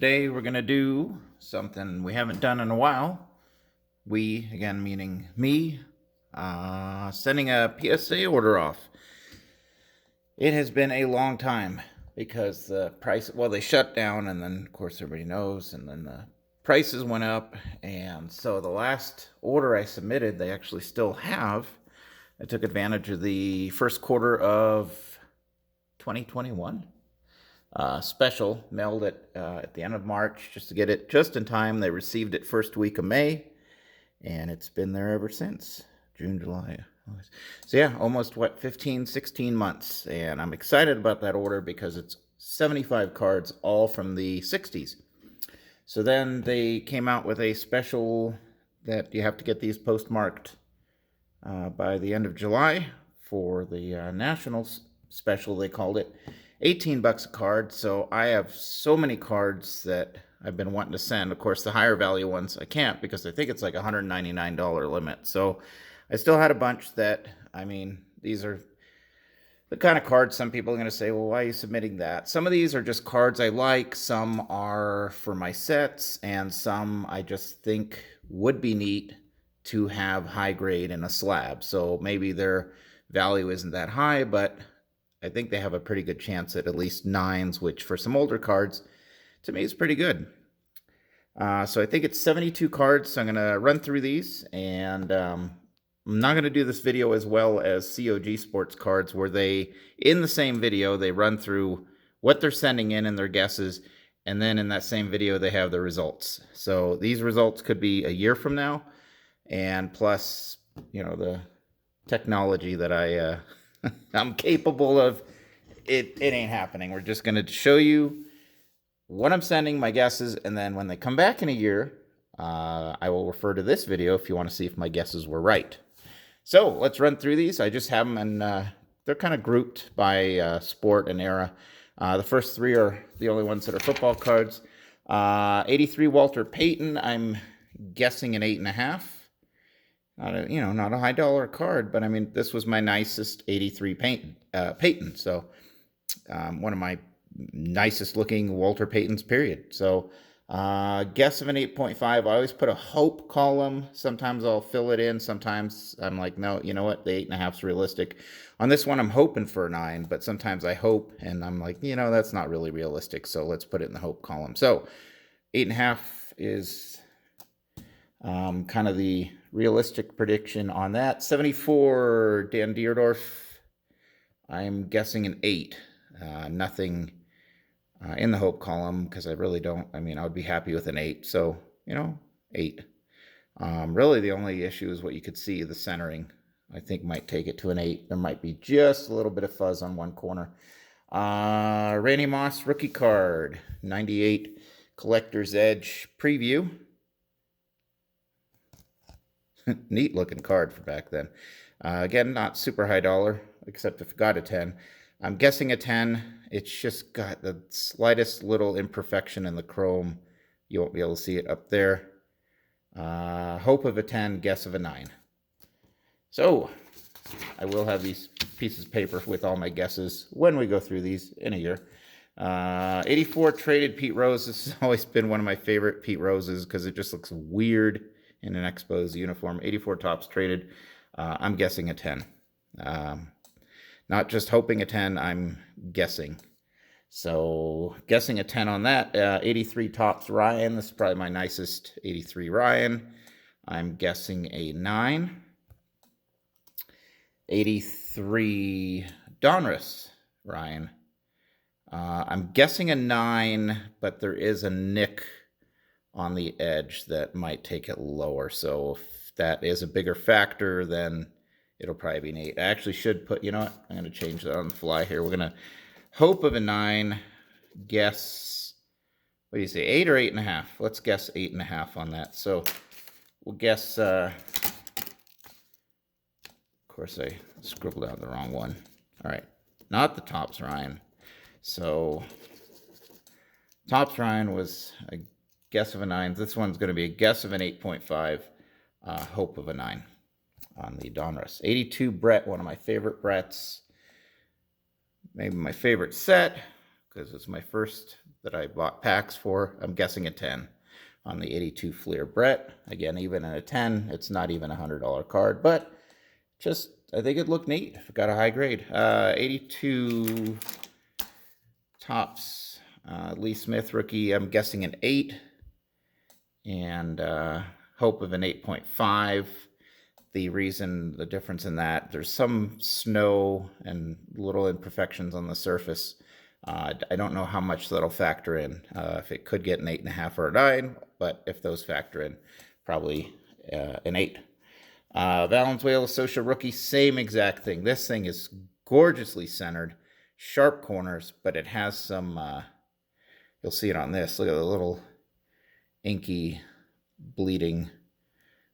Today we're going to do something we haven't done in a while. We, again meaning me, sending a PSA order off. It has been a long time because the price, well, they shut down and then, of course, everybody knows, and then the prices went up. And so the last order I submitted, they actually still have. I took advantage of the first quarter of 2021. Special, mailed it at the end of March just to get it just in time. They received it first week of May, and it's been there ever since. June, July. So yeah, almost 15, 16 months. And I'm excited about that order because it's 75 cards, all from the 60s. So then they came out with a special that you have to get these postmarked by the end of July for the Nationals special, they called it. 18 bucks a card. So I have so many cards that I've been wanting to send. Of course, the higher value ones I can't because I think it's like $199 limit. So I still had a bunch that, I mean, these are the kind of cards some people are going to say, well, why are you submitting that? Some of these are just cards I like. Some are for my sets, and some I just think would be neat to have high grade in a slab. So maybe their value isn't that high, but I think they have a pretty good chance at least 9s, which for some older cards, to me, is pretty good. So I think it's 72 cards. So I'm going to run through these, and I'm not going to do this video as well as COG Sports cards, where they, in the same video, they run through what they're sending in and their guesses, and then in that same video, they have the results. So these results could be a year from now, and plus, you know, the technology that I'm capable of, it ain't happening. We're just going to show you what I'm sending, my guesses, and then when they come back in a year, I will refer to this video if you want to see if my guesses were right. So let's run through these. I just have them, and they're kind of grouped by sport and era. The first 3 are the only ones that are football cards. 83 Walter Payton, I'm guessing an 8.5. Not a high dollar card, but I mean, this was my nicest 83 Payton. So one of my nicest looking Walter Paytons, period. So guess of an 8.5. I always put a hope column. Sometimes I'll fill it in. Sometimes I'm like, no, you know what? The 8.5 is realistic. On this one, I'm hoping for a 9, but sometimes I hope and I'm like, that's not really realistic. So let's put it in the hope column. So 8.5 is kind of the realistic prediction on that. 74 Dan Dierdorf, I'm guessing an 8. Nothing in the hope column because I really don't. I mean, I would be happy with an 8. So, 8. Really, the only issue is what you could see, the centering. I think might take it to an 8. There might be just a little bit of fuzz on one corner. Randy Moss rookie card, 98 Collector's Edge preview. Neat looking card for back then. Again, not super high dollar, except if it got a 10. I'm guessing a 10. It's just got the slightest little imperfection in the chrome. You won't be able to see it up there. Hope of a 10, guess of a 9. So I will have these pieces of paper with all my guesses when we go through these in a year. 84 traded Pete Rose. This has always been one of my favorite Pete Roses because it just looks weird in an Expos uniform. 84 tops traded. I'm guessing a 10. Not just hoping a 10, I'm guessing. So guessing a 10 on that. 83 tops Ryan. This is probably my nicest 83 Ryan. I'm guessing a 9. 83 Donruss Ryan. I'm guessing a 9, but there is a nick on the edge that might take it lower. So if that is a bigger factor, then it'll probably be an 8. I actually should put, you know what? I'm going to change that on the fly here. We're going to hope of a 9, guess, what do you say, 8 or 8.5? Let's guess 8.5 on that. So we'll guess, of course, I scribbled out the wrong one. All right, not the tops Ryan. So tops Ryan was a guess of a 9. This one's going to be a guess of an 8.5, hope of a 9 on the Donruss. 82 Brett, one of my favorite Bretts. Maybe my favorite set. because it's my first that I bought packs for. I'm guessing a 10 on the 82 Fleer Brett. Again, even in a 10, it's not even a $100 card, but just, I think it looked neat. Got a high grade. 82 Topps Lee Smith rookie, I'm guessing an 8, and hope of an 8.5. The difference in that, there's some snow and little imperfections on the surface. I don't know how much that'll factor in. If it could get an 8.5 or a 9, but if those factor in, probably an 8. Valenzuela Social rookie, same exact thing. This thing is gorgeously centered, sharp corners, but it has some, you'll see it on this. Look at the little inky bleeding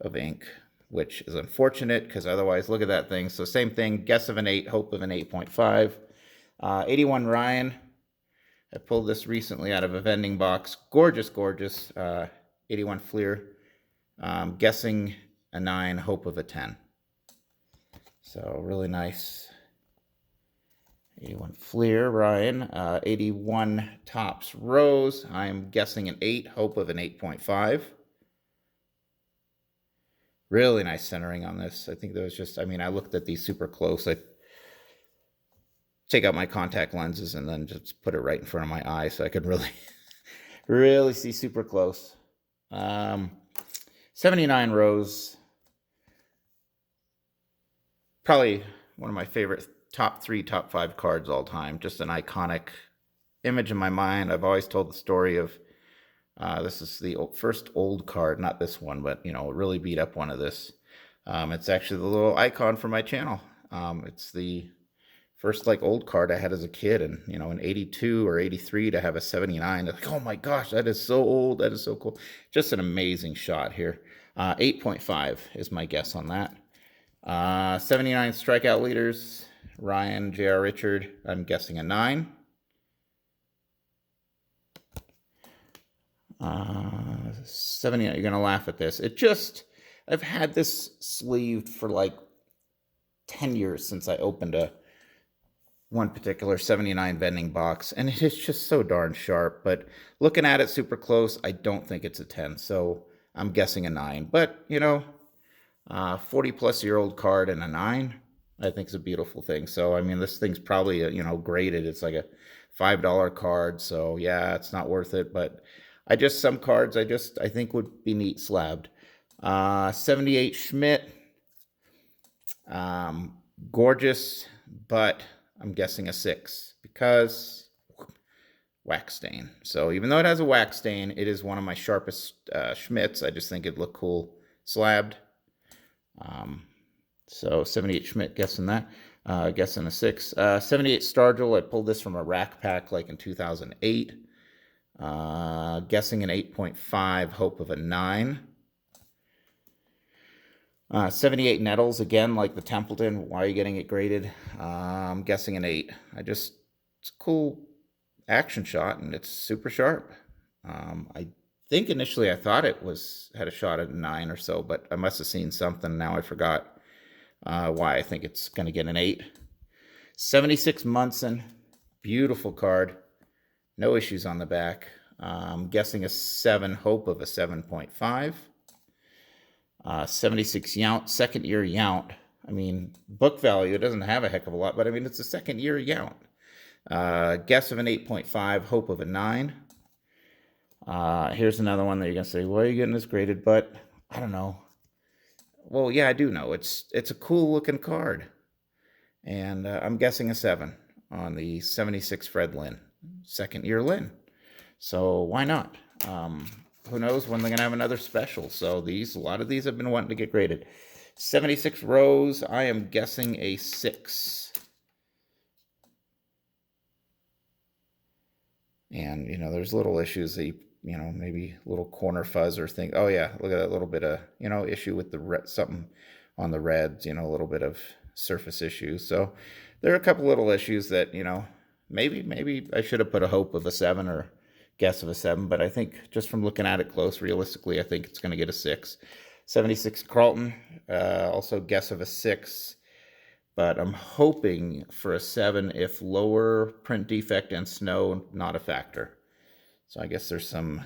of ink, which is unfortunate because otherwise, look at that thing. So same thing, guess of an 8, hope of an 8.5. 81 Ryan, I pulled this recently out of a vending box. Gorgeous, gorgeous. 81 Fleer, guessing a 9, hope of a 10. So really nice. 81 Fleer, Ryan. 81 Topps Rose, I'm guessing an 8, hope of an 8.5. Really nice centering on this. I think there was just, I mean, I looked at these super close. I take out my contact lenses and then just put it right in front of my eye so I could really, really see super close. 79 Rose, probably one of my favorite top 3, top 5 cards all time. Just an iconic image in my mind. I've always told the story of, this is the first old card, not this one, but, you know, really beat up one of this. It's actually the little icon for my channel. It's the first, like, old card I had as a kid, and, you know, in 82 or 83 to have a 79, like, oh my gosh, that is so old, that is so cool. Just an amazing shot here. 8.5 is my guess on that. 79 strikeout leaders, Ryan, J.R. Richard, I'm guessing a 9. 79, you're gonna laugh at this. I've had this sleeved for like 10 years since I opened one particular 79 vending box, and it is just so darn sharp. But looking at it super close, I don't think it's a 10, so I'm guessing a 9. But, you know, 40-plus-year-old card and a 9, I think is a beautiful thing. So, I mean, this thing's probably, you know, graded. It's like a $5 card, so yeah, it's not worth it. But some cards I think would be neat slabbed. 78 Schmidt, gorgeous, but I'm guessing a 6 because wax stain. So even though it has a wax stain, it is one of my sharpest Schmidts. I just think it'd look cool slabbed. So 78 Schmidt, guessing that. Guessing a 6. 78 Stargell, I pulled this from a rack pack like in 2008. Guessing an 8.5, hope of a 9. 78 Nettles, again, like the Templeton. Why are you getting it graded? I'm guessing an 8. It's a cool action shot, and it's super sharp. I think initially I thought it had a shot at a 9 or so, but I must have seen something. Now I forgot why I think it's going to get an 8. 76 Munson, beautiful card. No issues on the back. I'm guessing a 7, hope of a 7.5. 76 Yount, second year Yount. I mean, book value, it doesn't have a heck of a lot, but I mean, it's a second year Yount. Guess of an 8.5, hope of a 9. Here's another one that you're going to say, why are you getting this graded? But I don't know. Well, yeah, I do know. It's a cool looking card. And I'm guessing a 7 on the 76 Fred Lynn, second year Lynn. So why not? Who knows when they're going to have another special. So a lot of these have been wanting to get graded. 76 Rose, I am guessing a 6. And, you know, there's little issues that, you know, maybe little corner fuzz or thing. Oh, yeah, look at that little bit of, you know, issue with the something on the reds, you know, a little bit of surface issues. So there are a couple little issues that, you know, maybe I should have put a hope of a 7 or guess of a 7, but I think just from looking at it close, realistically, I think it's going to get a 6. 76 Carlton, also guess of a 6. but I'm hoping for a 7 if lower print defect and snow not a factor. So I guess there's some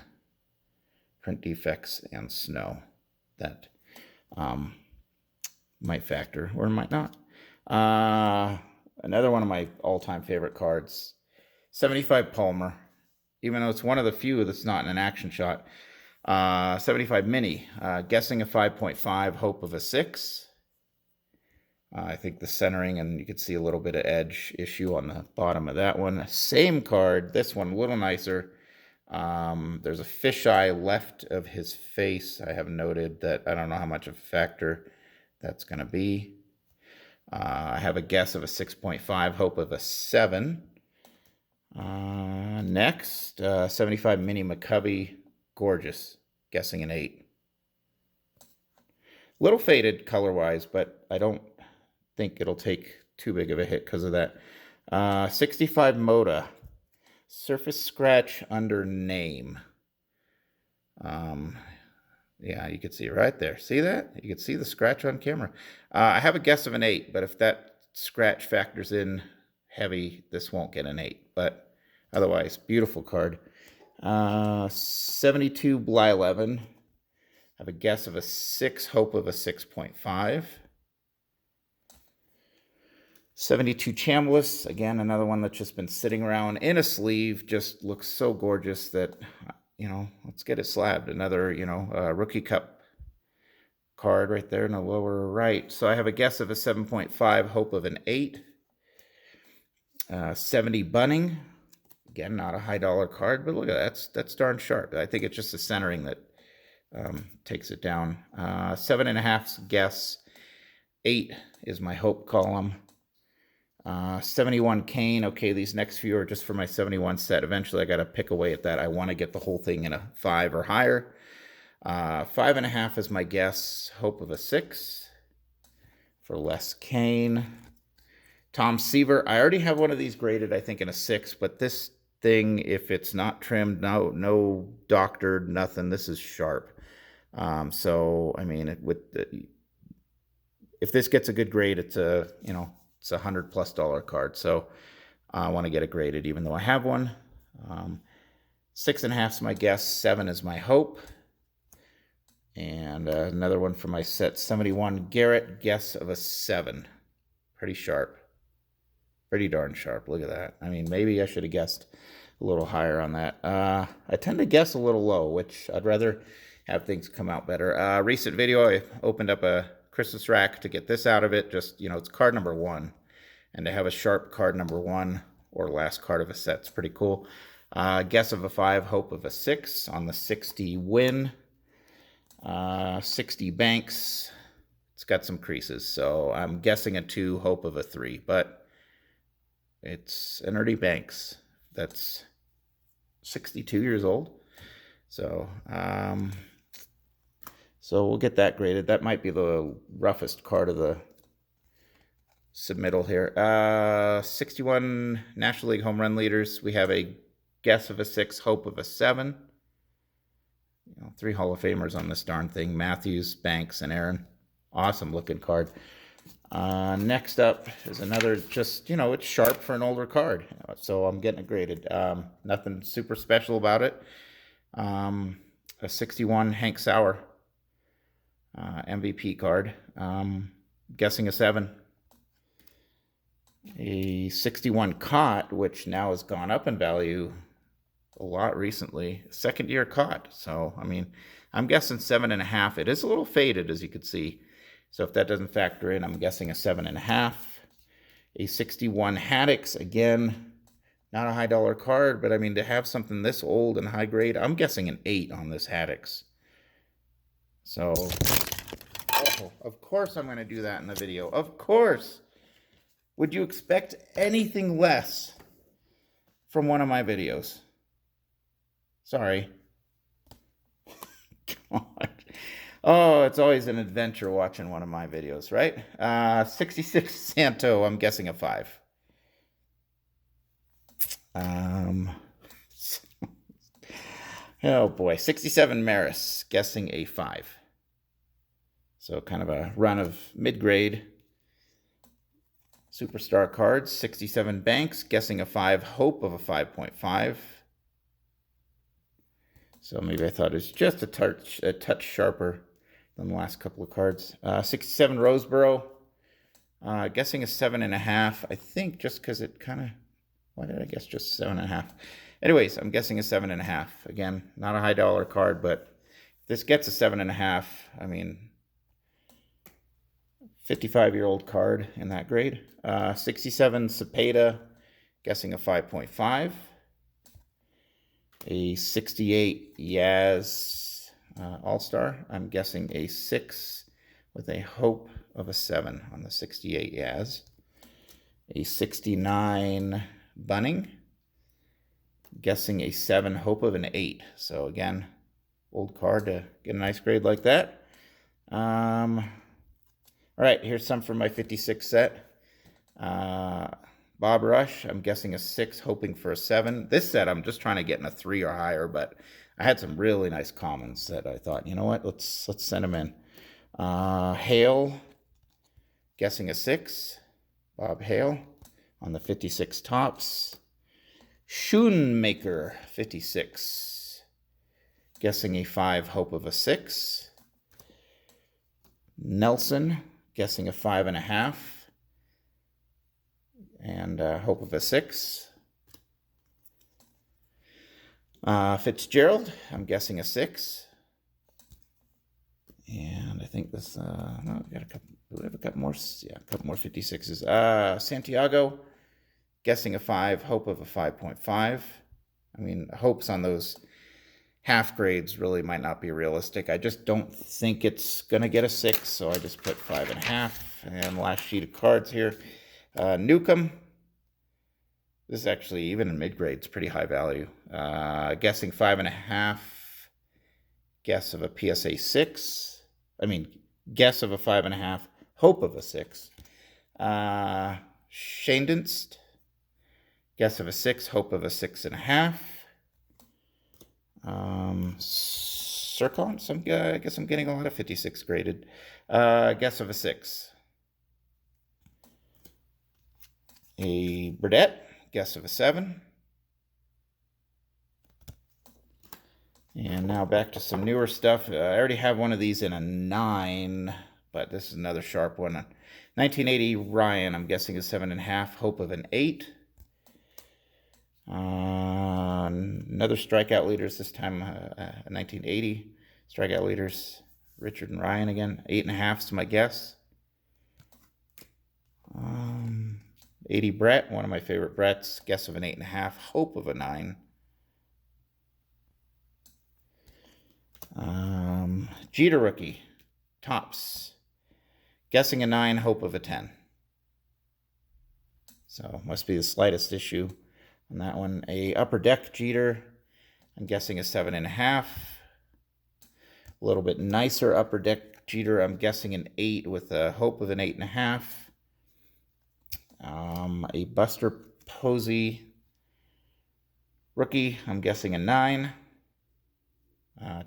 print defects and snow that might factor or might not. Another one of my all-time favorite cards, 75 Palmer, even though it's one of the few that's not in an action shot. 75 Mini, guessing a 5.5, hope of a 6. I think the centering, and you can see a little bit of edge issue on the bottom of that one. Same card, this one a little nicer. There's a fisheye left of his face. I have noted that. I don't know how much of a factor that's going to be. I have a guess of a 6.5, hope of a 7. Next, 75 Mini McCubby, gorgeous, guessing an 8. Little faded color-wise, but I don't think it'll take too big of a hit because of that. 65 Moda, surface scratch under name. Yeah, you can see it right there. See that? You can see the scratch on camera. I have a guess of an 8, but if that scratch factors in heavy, this won't get an 8. But otherwise, beautiful card. 72 Blyleven. I have a guess of a 6, hope of a 6.5. 72 Chambliss, again, another one that's just been sitting around in a sleeve, just looks so gorgeous that, you know, let's get it slabbed. Another, you know, Rookie Cup card right there in the lower right. So I have a guess of a 7.5, hope of an 8. 70 Bunning, again, not a high dollar card, but look at that, that's darn sharp. I think it's just the centering that takes it down. 7.5's guess, 8 is my hope column. 71 Kane. Okay, these next few are just for my 71 set. Eventually, I got to pick away at that. I want to get the whole thing in a 5 or higher. 5.5 is my guess. Hope of a 6 for Les Kane. Tom Seaver. I already have one of these graded, I think, in a 6, but this thing, if it's not trimmed, no doctored, nothing, this is sharp. So, I mean, if this gets a good grade, it's a, you know, it's a $100+ card, so I want to get it graded, even though I have one. 6.5 is my guess. 7 is my hope. And another one for my set, 71 Garrett, guess of a 7. Pretty sharp. Pretty darn sharp. Look at that. I mean, maybe I should have guessed a little higher on that. I tend to guess a little low, which I'd rather have things come out better. Recent video, I opened up a Christmas rack to get this out of it. Just, you know, it's card number 1, and to have a sharp card number 1 or last card of a set is pretty cool. Guess of a 5, hope of a 6 on the 60 Win. 60 Banks, it's got some creases, so I'm guessing a 2, hope of a 3, but it's an Ernie Banks that's 62 years old. So so we'll get that graded. That might be the roughest card of the submittal here. 61 National League home run leaders. We have a guess of a 6, hope of a 7. You know, 3 Hall of Famers on this darn thing. Matthews, Banks, and Aaron. Awesome looking card. Next up is another, just, you know, it's sharp for an older card. So I'm getting it graded. Nothing super special about it. A 61 Hank Sauer MVP card. Guessing a 7. A 61 Cott, which now has gone up in value a lot recently. Second year Cott. So, I mean, I'm guessing 7.5. It is a little faded, as you can see. So if that doesn't factor in, I'm guessing a 7.5. A 61 Haddix, again, not a high dollar card, but I mean, to have something this old and high grade, I'm guessing an 8 on this Haddix. So, oh, of course I'm going to do that in the video. Of course. Would you expect anything less from one of my videos? Sorry. God. Oh, it's always an adventure watching one of my videos, right? 66 Santo, I'm guessing a 5. Oh boy, 67 Maris, guessing a 5. So kind of a run of mid-grade. Superstar cards, 67 Banks, guessing a 5, hope of a 5.5. So maybe I thought it was just a touch sharper than the last couple of cards. 67 Roseboro, guessing a 7.5. I think just because it kind of, why did I guess just 7.5? Anyways, I'm guessing a 7.5. Again, not a high dollar card, but if this gets a 7.5, I mean, 55-year-old card in that grade. 67 Cepeda, guessing a 5.5. A 68 Yaz All-Star, I'm guessing a 6 with a hope of a 7 on the 68 Yaz. A 69 Bunning, guessing a 7, hope of an 8. So again, old card to get a nice grade like that. All right, here's some for my 56 set. Bob Rush, I'm guessing a 6, hoping for a 7. This set, I'm just trying to get in a 3 or higher, but I had some really nice commons that I thought, you know what, let's send them in. Hale, guessing a 6. Bob Hale on the 56 tops. Schoonmaker, 56. Guessing a 5, hope of a 6. Nelson, guessing a 5.5. And hope of a 6. Fitzgerald, I'm guessing a 6. And I think this, no, we got a couple, do we have a couple more? Yeah, a couple more 56s. Santiago, guessing a 5, hope of a 5.5. I mean, hopes on those half grades really might not be realistic. I just don't think it's going to get a 6, so I just put 5.5. And last sheet of cards here. Newcomb, this is actually, even in mid-grade, it's pretty high value. Guessing 5.5, guess of a PSA 6. I mean, guess of a 5.5, hope of a 6. Shandinst, guess of a 6, hope of a 6.5. Circon, I guess I'm getting a lot of 56 graded. Guess of a 6. A Burdette, guess of a 7. And now back to some newer stuff. I already have one of these in a 9, but this is another sharp one. 1980 Ryan, I'm guessing a 7.5, hope of an 8. Another strikeout leaders, this time 1980 strikeout leaders. Richard and Ryan again, 8.5 is my guess. 80 Brett, one of my favorite Bretts, guess of an 8.5, hope of a 9. Jeter rookie, tops, guessing a 9, hope of a 10. So must be the slightest issue on that one. A upper deck Jeter, I'm guessing a 7.5. A little bit nicer upper deck Jeter, I'm guessing an 8 with a hope of an 8.5. A Buster Posey rookie, I'm guessing a 9.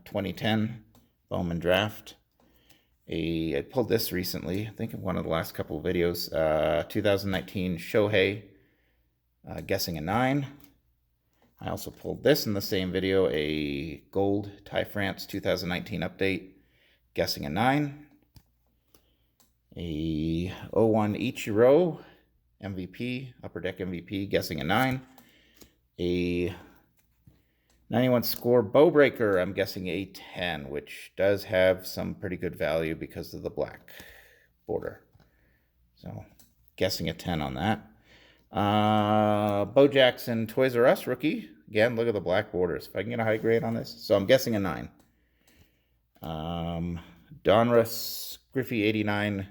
2010 Bowman draft. I pulled this recently, I think in one of the last couple of videos. 2019 Shohei, guessing a 9. I also pulled this in the same video, a gold Ty France 2019 update, guessing a 9. A 01 Ichiro MVP, upper deck MVP, guessing a 9. A 91 score bow breaker, I'm guessing a 10, which does have some pretty good value because of the black border. So guessing a 10 on that. Bo Jackson Toys R Us rookie. Again, look at the black borders. If I can get a high grade on this. So I'm guessing a 9. Donruss Griffey 89.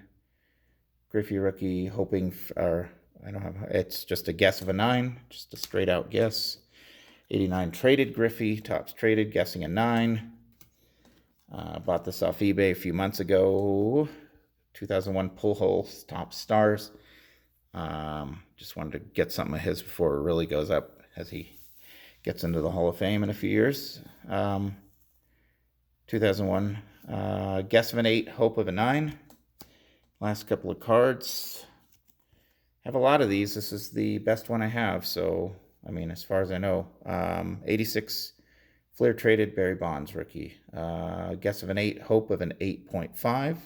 Griffey rookie, hoping for, I don't have, it's just a guess of a 9. Just a straight out guess. 89 traded Griffey, tops traded, guessing a 9. Bought this off eBay a few months ago. 2001 Pujols, top stars. Just wanted to get something of his before it really goes up as he gets into the Hall of Fame in a few years. 2001, guess of an 8, hope of a 9. Last couple of cards. have a lot of these. This is the best one I have. So, I mean, as far as I know, 86 Fleer traded Barry Bonds rookie. Guess of an 8, hope of an 8.5.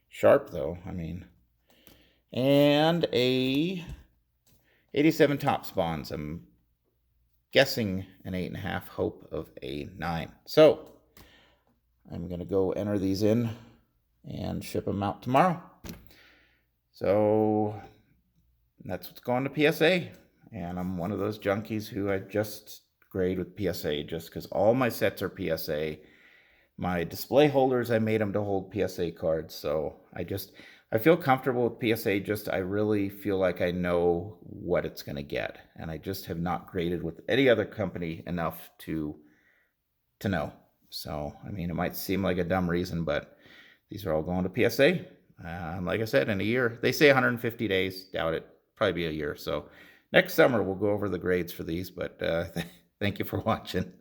Sharp though, I mean. And a 87 Topps Bonds. I'm guessing an 8.5, hope of a 9. So I'm gonna go enter these in and ship them out tomorrow. So that's what's going to PSA. And I'm one of those junkies who I just grade with PSA just because all my sets are PSA. My display holders, I made them to hold PSA cards. So I feel comfortable with PSA. I really feel like I know what it's going to get. And I just have not graded with any other company enough to know. So, I mean, it might seem like a dumb reason, but these are all going to PSA. Like I said, in a year. They say 150 days. Doubt it. Probably be a year. So next summer, we'll go over the grades for these. But thank you for watching.